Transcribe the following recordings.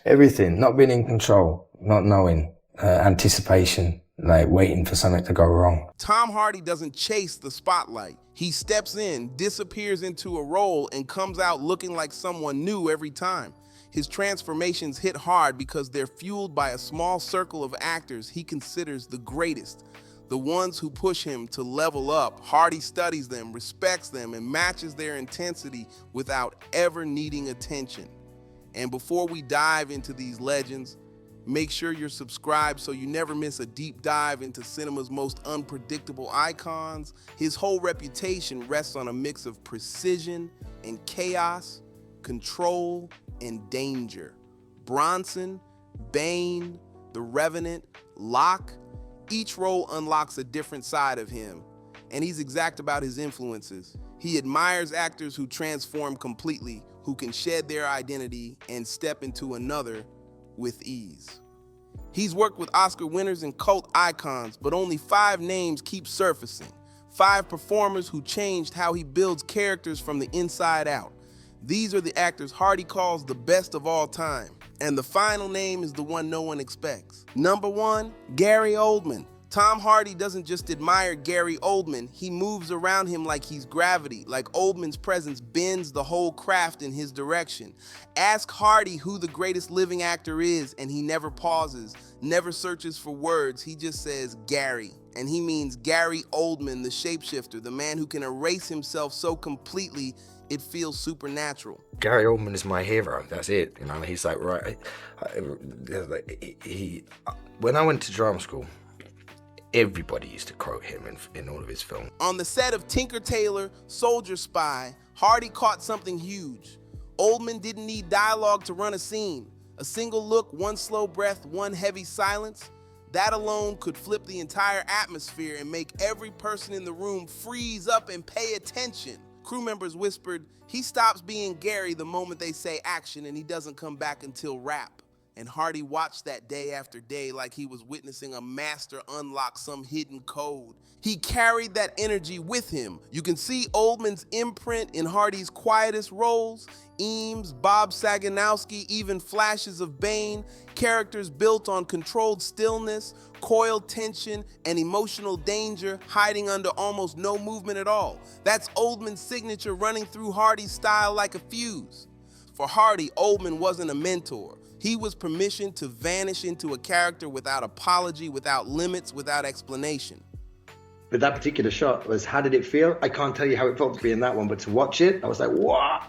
Everything. Not being in control, not knowing, anticipation, like waiting for something to go wrong. Tom Hardy doesn't chase the spotlight. He steps in, disappears into a role, and comes out looking like someone new every time. His transformations hit hard because they're fueled by a small circle of actors he considers the greatest, the ones who push him to level up. Hardy studies them, respects them, and matches their intensity without ever needing attention. And before we dive into these legends, make sure you're subscribed so you never miss a deep dive into cinema's most unpredictable icons. His whole reputation rests on a mix of precision and chaos, control and danger. Bronson, Bane, The Revenant, Locke, each role unlocks a different side of him, and he's exact about his influences. He admires actors who transform completely, who can shed their identity and step into another with ease. He's worked with Oscar winners and cult icons, but only 5 names keep surfacing. 5 performers who changed how he builds characters from the inside out. These are the actors Hardy calls the best of all time. And the final name is the one no one expects. Number 1, Gary Oldman. Tom Hardy doesn't just admire Gary Oldman, he moves around him like he's gravity, like Oldman's presence bends the whole craft in his direction. Ask Hardy who the greatest living actor is, and he never pauses, never searches for words, he just says Gary. And he means Gary Oldman, the shapeshifter, the man who can erase himself so completely it feels supernatural. Gary Oldman is my hero. That's it. You know, he's like, right. When I went to drama school, everybody used to quote him in all of his films. On the set of Tinker Tailor, Soldier Spy, Hardy caught something huge. Oldman didn't need dialogue to run a scene. A single look, one slow breath, one heavy silence. That alone could flip the entire atmosphere and make every person in the room freeze up and pay attention. Crew members whispered, he stops being Gary the moment they say action, and he doesn't come back until rap. And Hardy watched that day after day like he was witnessing a master unlock some hidden code. He carried that energy with him. You can see Oldman's imprint in Hardy's quietest roles. Eames, Bob Saganowski, even flashes of Bane, characters built on controlled stillness, coiled tension, and emotional danger hiding under almost no movement at all. That's Oldman's signature running through Hardy's style like a fuse. For Hardy, Oldman wasn't a mentor. He was permission to vanish into a character without apology, without limits, without explanation. But that particular shot was, how did it feel? I can't tell you how it felt to be in that one, but to watch it, I was like, what?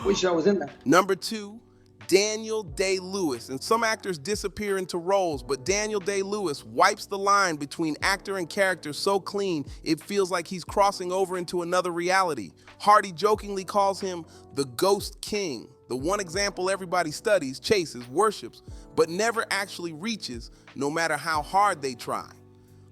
Wish I was in that. Number 2, Daniel Day-Lewis. And some actors disappear into roles, but Daniel Day-Lewis wipes the line between actor and character so clean, it feels like he's crossing over into another reality. Hardy jokingly calls him the Ghost King, the one example everybody studies, chases, worships, but never actually reaches, no matter how hard they try.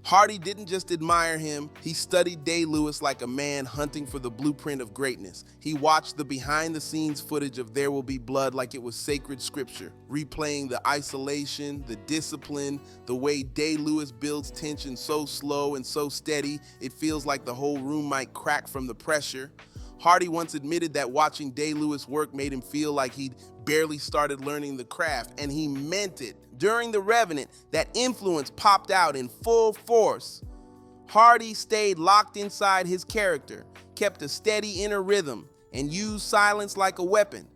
Hardy didn't just admire him, he studied Day-Lewis like a man hunting for the blueprint of greatness. He watched the behind-the-scenes footage of There Will Be Blood like it was sacred scripture, replaying the isolation, the discipline, the way Day-Lewis builds tension so slow and so steady, it feels like the whole room might crack from the pressure. Hardy once admitted that watching Day-Lewis work made him feel like he'd barely started learning the craft, and he meant it. During The Revenant, that influence popped out in full force. Hardy stayed locked inside his character, kept a steady inner rhythm, and used silence like a weapon,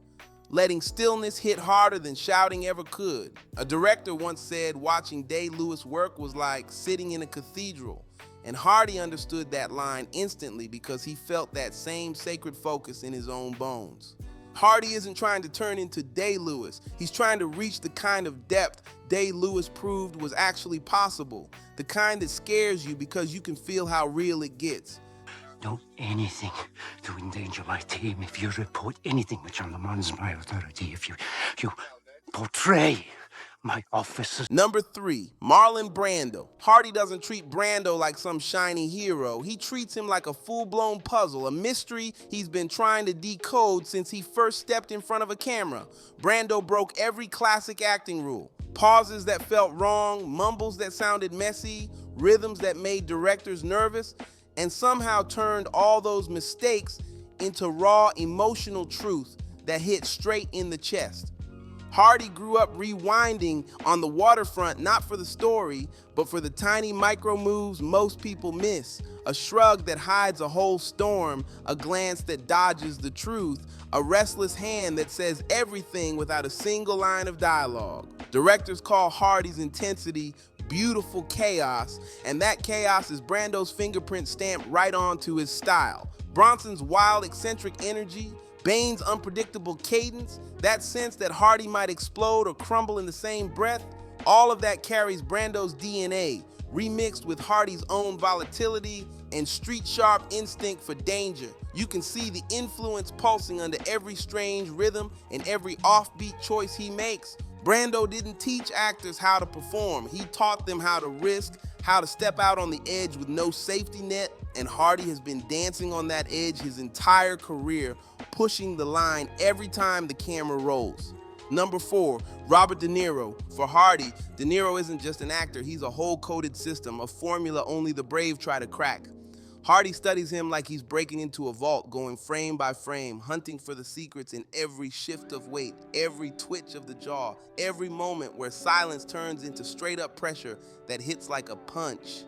letting stillness hit harder than shouting ever could. A director once said watching Day-Lewis work was like sitting in a cathedral. And Hardy understood that line instantly because he felt that same sacred focus in his own bones. Hardy isn't trying to turn into Day-Lewis. He's trying to reach the kind of depth Day-Lewis proved was actually possible. The kind that scares you because you can feel how real it gets. Do anything to endanger my team. If you report anything which undermines my authority, if you portray my officers. Number 3, Marlon Brando. Hardy doesn't treat Brando like some shiny hero. He treats him like a full-blown puzzle, a mystery he's been trying to decode since he first stepped in front of a camera. Brando broke every classic acting rule. Pauses that felt wrong, mumbles that sounded messy, rhythms that made directors nervous, and somehow turned all those mistakes into raw emotional truth that hit straight in the chest. Hardy grew up rewinding on the waterfront, not for the story, but for the tiny micro moves most people miss. A shrug that hides a whole storm, a glance that dodges the truth, a restless hand that says everything without a single line of dialogue. Directors call Hardy's intensity beautiful chaos, and that chaos is Brando's fingerprint stamped right onto his style. Bronson's wild, eccentric energy, Bane's unpredictable cadence, that sense that Hardy might explode or crumble in the same breath, all of that carries Brando's DNA, remixed with Hardy's own volatility and street-sharp instinct for danger. You can see the influence pulsing under every strange rhythm and every offbeat choice he makes. Brando didn't teach actors how to perform. He taught them how to risk, how to step out on the edge with no safety net, and Hardy has been dancing on that edge his entire career, pushing the line every time the camera rolls. Number 4, Robert De Niro. For Hardy, De Niro isn't just an actor, he's a whole coded system, a formula only the brave try to crack. Hardy studies him like he's breaking into a vault, going frame by frame, hunting for the secrets in every shift of weight, every twitch of the jaw, every moment where silence turns into straight-up pressure that hits like a punch.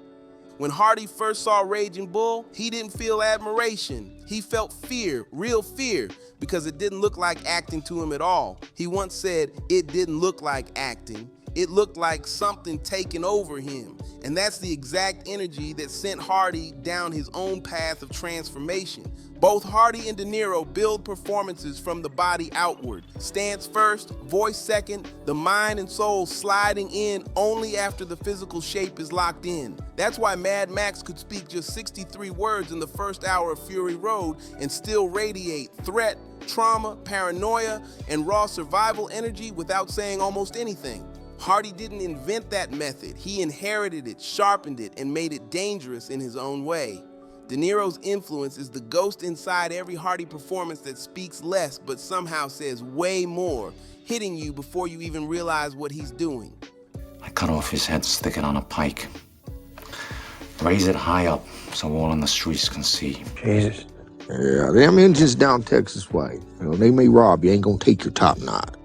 When Hardy first saw Raging Bull, he didn't feel admiration. He felt fear, real fear, because it didn't look like acting to him at all. He once said, "It didn't look like acting. It looked like something taking over him." And that's the exact energy that sent Hardy down his own path of transformation. Both Hardy and De Niro build performances from the body outward. Stance first, voice second, the mind and soul sliding in only after the physical shape is locked in. That's why Mad Max could speak just 63 words in the first hour of Fury Road and still radiate threat, trauma, paranoia, and raw survival energy without saying almost anything. Hardy didn't invent that method. He inherited it, sharpened it, and made it dangerous in his own way. De Niro's influence is the ghost inside every Hardy performance that speaks less but somehow says way more, hitting you before you even realize what he's doing. I cut off his head, stick it on a pike. Raise it high up so all in the streets can see. Jesus. Yeah, them engines down Texas way. You know, they may rob you, ain't gonna take your top knot.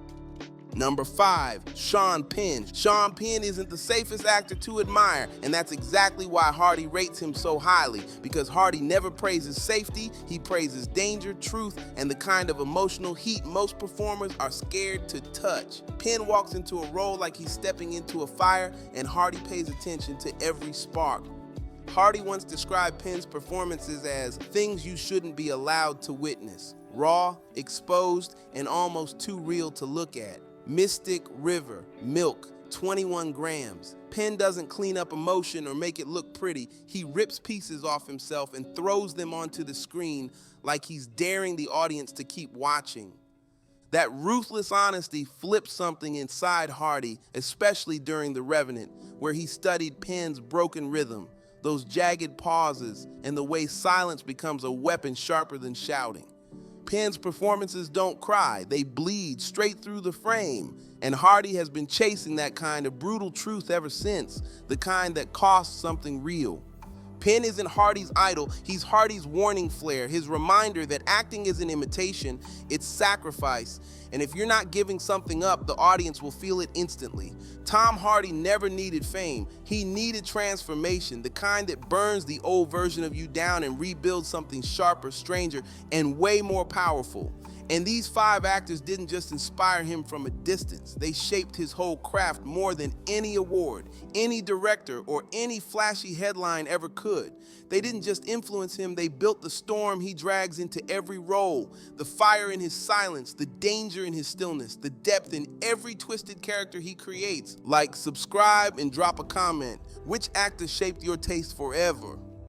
Number 5, Sean Penn. Sean Penn isn't the safest actor to admire, and that's exactly why Hardy rates him so highly, because Hardy never praises safety, he praises danger, truth, and the kind of emotional heat most performers are scared to touch. Penn walks into a role like he's stepping into a fire, and Hardy pays attention to every spark. Hardy once described Penn's performances as things you shouldn't be allowed to witness. Raw, exposed, and almost too real to look at. Mystic River, milk, 21 grams. Penn doesn't clean up emotion or make it look pretty. He rips pieces off himself and throws them onto the screen like he's daring the audience to keep watching. That ruthless honesty flipped something inside Hardy, especially during The Revenant, where he studied Penn's broken rhythm, those jagged pauses, and the way silence becomes a weapon sharper than shouting. Penn's performances don't cry, they bleed straight through the frame. And Hardy has been chasing that kind of brutal truth ever since, the kind that costs something real. Penn isn't Hardy's idol, he's Hardy's warning flare, his reminder that acting isn't imitation, it's sacrifice. And if you're not giving something up, the audience will feel it instantly. Tom Hardy never needed fame, he needed transformation, the kind that burns the old version of you down and rebuilds something sharper, stranger, and way more powerful. And these 5 actors didn't just inspire him from a distance. They shaped his whole craft more than any award, any director, or any flashy headline ever could. They didn't just influence him, they built the storm he drags into every role, the fire in his silence, the danger in his stillness, the depth in every twisted character he creates. Like, subscribe, and drop a comment. Which actor shaped your taste forever?